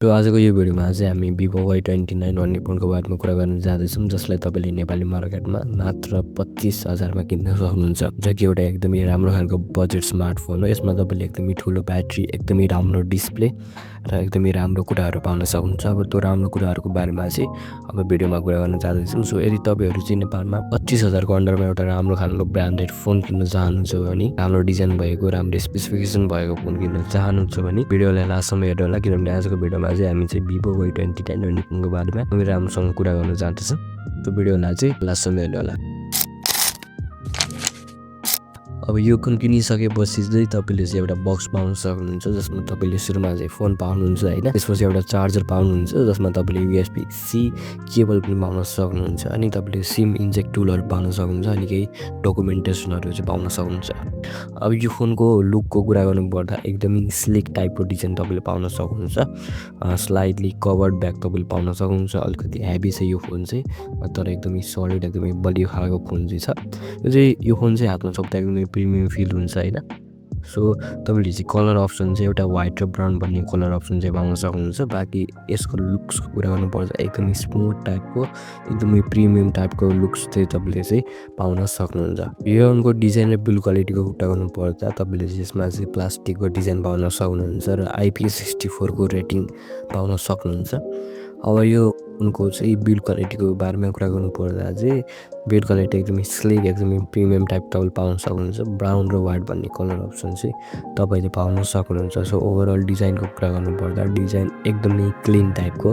So आजको यो भिडियोमा चाहिँ हामी Vivo Y29 नेपलको बारेमा कुरा गर्न जाँदैछौँ, जसलाई तपाईले नेपाली मार्केटमा मात्र 25,000 मा किन्न सक्नुहुन्छ। जो कि एउटा एकदमै राम्रो खालको बजेट स्मार्टफोन हो। यसमा तपाईले एकदमै ठुलो ब्याट्री, एकदमै राम्रो डिस्प्ले र एकदमै राम्रो कुराहरू पाउन सक्नुहुन्छ। अब त्यो राम्रो कुराहरूको बारेमा चाहिँ अब भिडियोमा कुरा गर्न जाँदैछौँ। सो यदि तपाईहरु चाहिँ नेपालमा 25,000 को अन्डरमा एउटा राम्रो खालको ब्रान्डेड फोन किन्न चाहनुहुन्छ भने, राम्रो डिजाइन भएको, राम्रो स्पेसिफिकेसन भएको फोन किन्न चाहनुहुन्छ भने भिडियोलाई लास्टसम्म हेर्नु होला, किनभने आजको भिडियोमा चाहिँ हामी चाहिँ Vivo Y29 नेपलको बारेमा हामी राम्रोसँग कुरा गर्न जाँदैछौँ। त्यो भिडियोलाई चाहिँ लास्टसम्म हेर्नु होला। अब यो फोन किनिसकेपछि चाहिँ तपाईले चाहिँ एउटा बक्स पाउन सक्नुहुन्छ, जसमा तपाईले सुरुमा चाहिँ फोन पाउनुहुन्छ हैन। त्यसपछि एउटा चार्जर पाउनुहुन्छ, जसमा तपाईले USB-C केबल पनि पाउन सक्नुहुन्छ, अनि तपाईले सिम इन्जेक्ट टुलहरु पाउन सक्नुहुन्छ, अनि केही डकुमेन्टेसनहरु चाहिँ पाउन सक्नुहुन्छ। अब यो फोनको लुकको कुरा गर्नु पर्दा एकदमै स्लिक टाइपको डिजाइन तपाईले पाउन सक्नुहुन्छ। स्लाइडली कभर्ड ब्याक तपाईले पाउन सक्नुहुन्छ। अलिकति हेभी छ यो फोन चाहिँ, तर एकदमै सलिड, एकदमै बलियो खालको फोन चाहिँ छ। यो फोन चाहिँ हातमा छोप्दा एकदमै प्रिमियम फिल हुन्छ हैन। सो तपाईले चाहिँ कलर अप्सन चाहिँ एउटा व्हाइट र ब्राउन भन्ने कलर अप्सन चाहिँ पाउन सक्नुहुन्छ। बाकी यसको लुक्सको कुरा गर्नु पर्दा एकदमै स्मुथ टाइपको, एकदमै प्रिमियम टाइपको लुक्स चाहिँ तपाईले चाहिँ पाउन सक्नुहुन्छ। यो फोनको डिजाइन र बिल्ड क्वालिटीको कुरा गर्नु पर्दा तपाईले चाहिँ यसमा चाहिँ प्लास्टिकको डिजाइन पाउन सक्नुहुन्छ र IP64 को रेटिङ पाउन सक्नुहुन्छ। अब यो उनको चाहिँ बिल्ड क्वालिटीको बारेमा कुरा गर्नु पर्दा चाहिँ बिल्ड क्वालिटी एकदमै स्लिक, एकदमै प्रिमियम टाइप तपाईले पाउन सक्नुहुन्छ। ब्राउन र व्हाइट भन्ने कलर अप्सन चाहिँ तपाईले पाउन सक्नुहुन्छ। सो ओभरअल डिजाइनको कुरा गर्नु पर्दा डिजाइन एकदमै क्लीन टाइपको,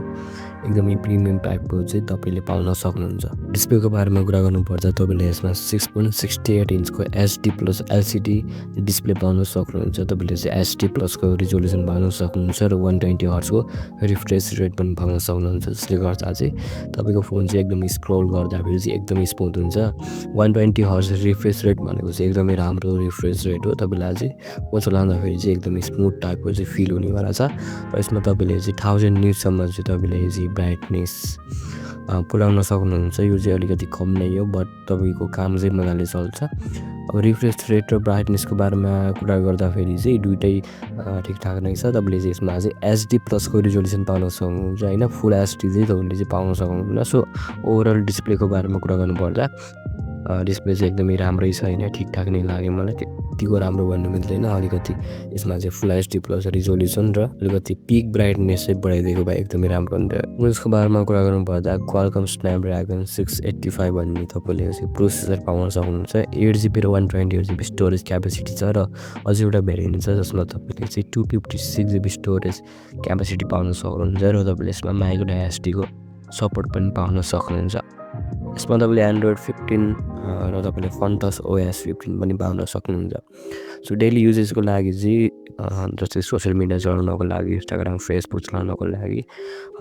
एकदमै प्रिमियम टाइपको चाहिँ तपाईले पाउन सक्नुहुन्छ। डिस्प्लेको बारेमा कुरा गर्नु पर्दा तपाईले यसमा 6.68 इन्चको HD+ LCD डिस्प्ले पाउन सक्नुहुन्छ। तपाईले चाहिँ HD+ को रिजोल्युसन पाउन सक्नुहुन्छ र 120 हर्ट्ज को रिफ्रेश रेट पनि पाउन सक्नुहुन्छ, जसले गर्दा चाहिँ तपाईको फोन चाहिँ एकदमै स्क्रल गर्दाखेरि चाहिँ एकदमै स्मुथ हुन्छ। 120 हर्ट्ज रिफ्रेश रेट भनेको चाहिँ एकदमै राम्रो रिफ्रेश रेट हो। तपाईलाई चाहिँ फोन चलाउँदाखेरि चाहिँ एकदमै स्मुथ टाइपको चाहिँ फिल हुनेवाला छ। र यसमा तपाईले चाहिँ 1000 निट्सम्म चाहिँ तपाईले चाहिँ ब्राइटनेस पुर्याउन सक्नुहुन्छ। यो चाहिँ अलिकति कम नै हो, बट तपाईको काम चाहिँ मजाले चल्छ। अब रिफ्रेश रेट र ब्राइटनेसको बारेमा कुरा गर्दाखेरि चाहिँ दुईटै ठिकठाक नै छ। तपाईले चाहिँ यसमा चाहिँ HD+ को रिजोल्युसन पाउन सक्नुहुन्छ हैन। फुल HD चाहिँ तपाईले चाहिँ पाउन सक्नुहुन्न। सो ओभरअल डिस्प्लेको बारेमा कुरा गर्नु पर्दा डिस्प्ले चाहिँ एकदमै राम्रै छ हैन, ठिकठाक नै लाग्यो मलाई। त्यतिको राम्रो भन्नु मिल्दैन। अलिकति यसमा चाहिँ फुल HD+ रिजोल्युसन र अलिकति पिक ब्राइटनेस चाहिँ बढाइदिएको भए एकदमै राम्रो हुन्थ्यो। यसको बारेमा कुरा गर्नु पर्दा Qualcomm Snapdragon 685 भन्ने तपाईले चाहिँ प्रोसेसर पाउन सक्नुहुन्छ। 8GB र 128GB स्टोरेज क्यापेसिटी छ र अझै एउटा भेरिएन्ट छ जसमा तपाईले चाहिँ 256GB स्टोरेज क्यापेसिटी पाउन सक्नुहुन्छ र तपाईले यसमा माइक्रो SD को सपोर्ट पनि पाउन सक्नुहुन्छ। यसमा तपाईले Android 15 र तपाईले फन्टस OS 15 पनि पाउन सक्नुहुन्छ। सो डेली युजेसको लागि चाहिँ जस्तै सोशल मिडिया चलाउनको लागि, इन्स्टाग्राम, फेसबुक चलाउनको लागि,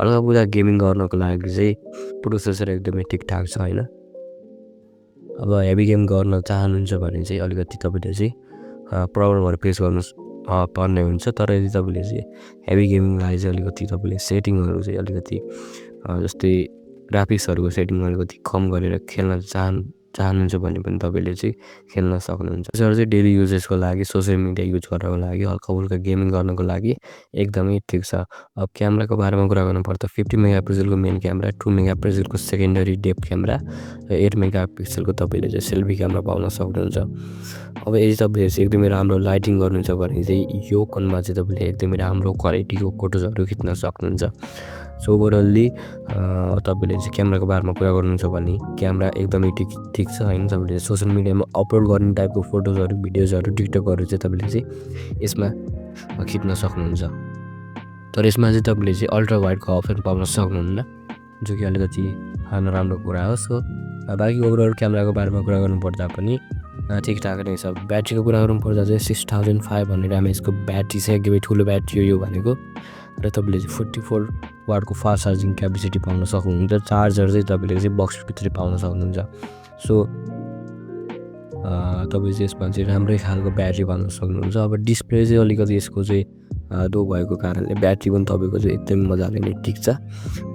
हल्का फुल्का गेमिङ गर्नको लागि चाहिँ प्रोसेसर एकदमै ठिकठाक छ हैन। अब हेभी गेम गर्न चाहनुहुन्छ भने चाहिँ अलिकति तपाईले चाहिँ प्रब्लमहरु फेस गर्नु पर्ने हुन्छ। तर यदि तपाईले चाहिँ हेभी गेमिङलाई चाहिँ अलिकति तपाईले सेटिङहरु चाहिँ अलिकति जस्तै ग्राफिक्सहरुको सेटिङ अलिकति कम गरेर खेल्न चाहनुहुन्छ भने पनि तपाईले चाहिँ खेल्न सक्नुहुन्छ। त्यसरी चाहिँ डेली युजेसको लागि, सोशल मिडिया युज गर्नको लागि, हल्का फुल्का गेमिङ गर्नको लागि एकदमै ठीक छ। अब क्यामेराको बारेमा कुरा गर्नु पर्दा 50 मेगापिक्सलको मेन क्यामेरा, 2 मेगापिक्सलको सेकेन्डरी डेप्थ क्यामेरा र 8 मेगापिक्सलको तपाईले चाहिँ सेल्फी क्यामेरा पाउन सक्नुहुन्छ। अब यदि तपाईले चाहिँ एकदमै राम्रो लाइटिङ गर्नुहुन्छ भने चाहिँ यो फोनमा चाहिँ तपाईले एकदमै राम्रो क्वालिटीको फोटोजहरु खिच्न सक्नुहुन्छ। सो ओभरअली तपाईले चाहिँ क्यामेराको बारेमा कुरा गर्नुहुन्छ भने क्यामेरा एकदमै ठीक छ हैन। तपाईले सोशल मिडियामा अपलोड गर्ने टाइपको फोटोजहरु, भिडियोजहरु, टिकटकहरु चाहिँ तपाईले चाहिँ यसमा खिच्न सक्नुहुन्छ। तर यसमा चाहिँ तपाईले चाहिँ अल्ट्रा वाइडको अप्सन पाउन सक्नुहुन्न, जो कि अलिकति नराम्रो कुरा हो। सो बाकी ओभरअल क्यामेराको बारेमा कुरा गर्नु पर्दा पनि ठिकठाक नै छ। ब्याट्रीको कुरा गर्नु पर्दा चाहिँ 6500 mAh को ब्याट्री छ, एकदमै ठुलो ब्याट्री हो यो भनेको। र तपाईले चाहिँ 44 वाटको फास्ट चार्जिङ क्यापेसिटी पाउन सक्नुहुन्छ। चार्जर चाहिँ तपाईले चाहिँ बक्स भित्रै पाउन सक्नुहुन्छ। सो तपाईले चाहिँ यसमा चाहिँ राम्रै खालको ब्याट्री पाउन सक्नुहुन्छ। अब डिस्प्ले चाहिँ अलिकति यसको चाहिँ लो भएको कारणले ब्याट्री पनि तपाईको चाहिँ एकदमै मजाले नै टिक्छ।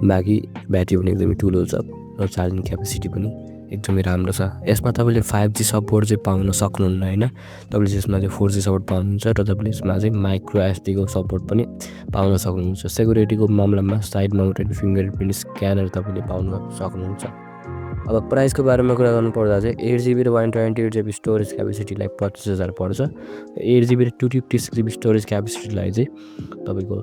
बाकी ब्याट्री पनि एकदमै ठुलो छ र चार्जिङ क्यापेसिटी पनि एकदमै राम्रो छ। यसमा तपाईँले 5G सपोर्ट चाहिँ पाउन सक्नुहुन्न हैन। तपाईँले यसमा चाहिँ 4G सपोर्ट पाउनुहुन्छ र तपाईँले यसमा चाहिँ माइक्रो एसडीको सपोर्ट पनि पाउन सक्नुहुन्छ। सेक्युरिटीको मामलामा साइड माउन्टेड फिङ्गरप्रिन्ट स्क्यानर तपाईँले पाउन सक्नुहुन्छ। अब प्राइसको बारेमा कुरा गर्नुपर्दा चाहिँ 8GB र 128GB स्टोरेज क्यापेसिटीलाई 25,000 पर्छ। 8GB र 256GB स्टोरेज क्यापेसिटीलाई चाहिँ तपाईँको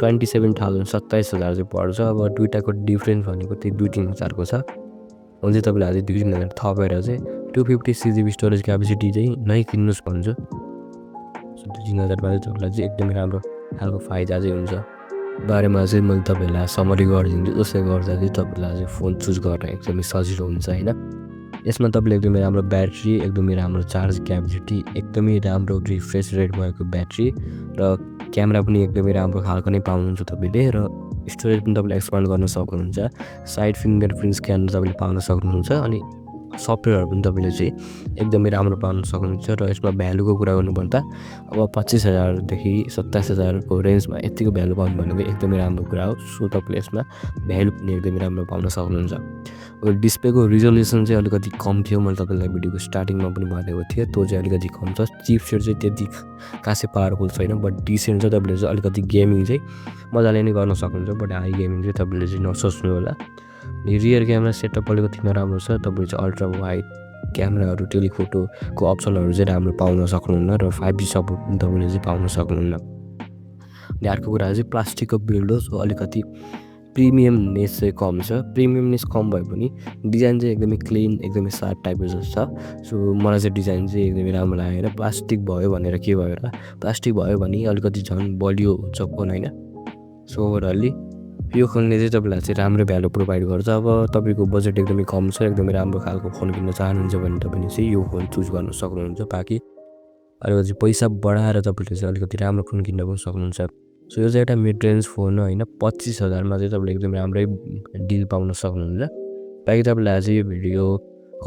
27,000 27,000 चाहिँ पर्छ। अब दुईटाको डिफ्रेन्स भनेको त्यही 2-3 हजारको छ। हुन्छ तपाईँले अझै 2-3 हजार थपेर चाहिँ 256GB स्टोरेज क्यापेसिटी चाहिँ नै किन्नुहोस् भन्छु। 2-3 हजारमा चाहिँ तपाईँलाई चाहिँ एकदमै राम्रो खालको फाइदा चाहिँ हुन्छ। बारेमा चाहिँ मैले तपाईँलाई समरी गरिदिन्छु। जसले गर्दा चाहिँ तपाईँलाई चाहिँ फोन चुज गर्न एकदमै सजिलो हुन्छ हैन। यसमा तपाईँले एकदमै राम्रो ब्याट्री, एकदमै राम्रो चार्ज क्यापेसिटी, एकदमै राम्रो रिफ्रेस रेट भएको ब्याट्री र क्यामेरा पनि एकदमै राम्रो खालको नै पाउनुहुन्छ तपाईँले र स्टोरेज पनि तपाईँले एक्सपान्ड गर्न सक्नुहुन्छ। साइड फिङ्गरप्रिन्ट स्क्यानर तपाईँले पाउन सक्नुहुन्छ अनि सफ्टवेयरहरू पनि तपाईँले चाहिँ एकदमै राम्रो पाउन सक्नुहुन्छ। र यसमा भ्यालुको कुरा गर्नुपर्दा अब 25,000 देखि 27,000को रेन्जमा यतिको भ्यालु पाउनु भनेको एकदमै राम्रो कुरा हो। सो तपाईँले यसमा भ्यालु पनि एकदमै राम्रो पाउन सक्नुहुन्छ। अब डिस्प्लेको रिजोल्युसन चाहिँ अलिकति कम थियो। मैले तपाईँलाई भिडियोको स्टार्टिङमा पनि भनेको थिएँ, त्यो चाहिँ अलिकति कम छ। चिपसेट चाहिँ त्यति खासै पावरफुल छैन, बट डिसेन्ट छ। तपाईँले चाहिँ अलिकति गेमिङ चाहिँ मजाले नै गर्न सक्नुहुन्छ, बट हाई गेमिङ चाहिँ तपाईँले चाहिँ नसोच्नु होला। रियर क्यामेरा सेटअप अलिकति नराम्रो छ। तपाईँले चाहिँ अल्ट्रा वाइड क्यामेराहरू, टेलिफोटोको अप्सनहरू चाहिँ राम्रो पाउन सक्नुहुन्न र 5G सपोर्ट पनि तपाईँले चाहिँ पाउन सक्नुहुन्न। अनि अर्को कुरा चाहिँ प्लास्टिकको बिल्ड हो। सो अलिकति प्रिमियमनेस चाहिँ कम छ। प्रिमियमनेस कम भए पनि डिजाइन चाहिँ एकदमै क्लिन, एकदमै सार्प टाइपको जस्तो छ। सो मलाई चाहिँ डिजाइन चाहिँ एकदमै राम्रो लागेर। प्लास्टिक भयो भनेर के भयो र, प्लास्टिक भयो भने अलिकति झन् बलियो हुन्छ फोन हैन। सो ओभरअली यो फोनले चाहिँ तपाईँलाई चाहिँ राम्रो भ्यालु प्रोभाइड गर्छ। अब तपाईँको बजेट एकदमै कम छ, एकदमै राम्रो खालको फोन किन्न चाहनुहुन्छ भने तपाईँले चाहिँ यो फोन चुज गर्न सक्नुहुन्छ। बाँकी अलिकति पैसा बढाएर तपाईँले चाहिँ अलिकति राम्रो फोन किन्न पनि सक्नुहुन्छ। सो यो चाहिँ एउटा मिड रेन्ज फोन हो हैन। 25,000मा चाहिँ तपाईँले एकदमै राम्रै डिल पाउन सक्नुहुन्छ। बाँकी तपाईँलाई चाहिँ यो भिडियो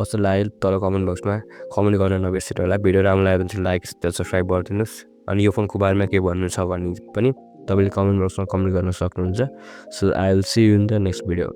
कस्तो लाग्यो तल कमेन्ट बक्समा कमेन्ट गर्न नबिर्सिनु होला। भिडियो राम्रो लाग्यो भने चाहिँ लाइक सब्सक्राइब गरिदिनुहोस्। अनि यो फोनको बारेमा के भन्नु छ भने पनि तपाईँले कमेन्ट बक्समा कमेन्ट गर्न सक्नुहुन्छ। So I will see you in the next video.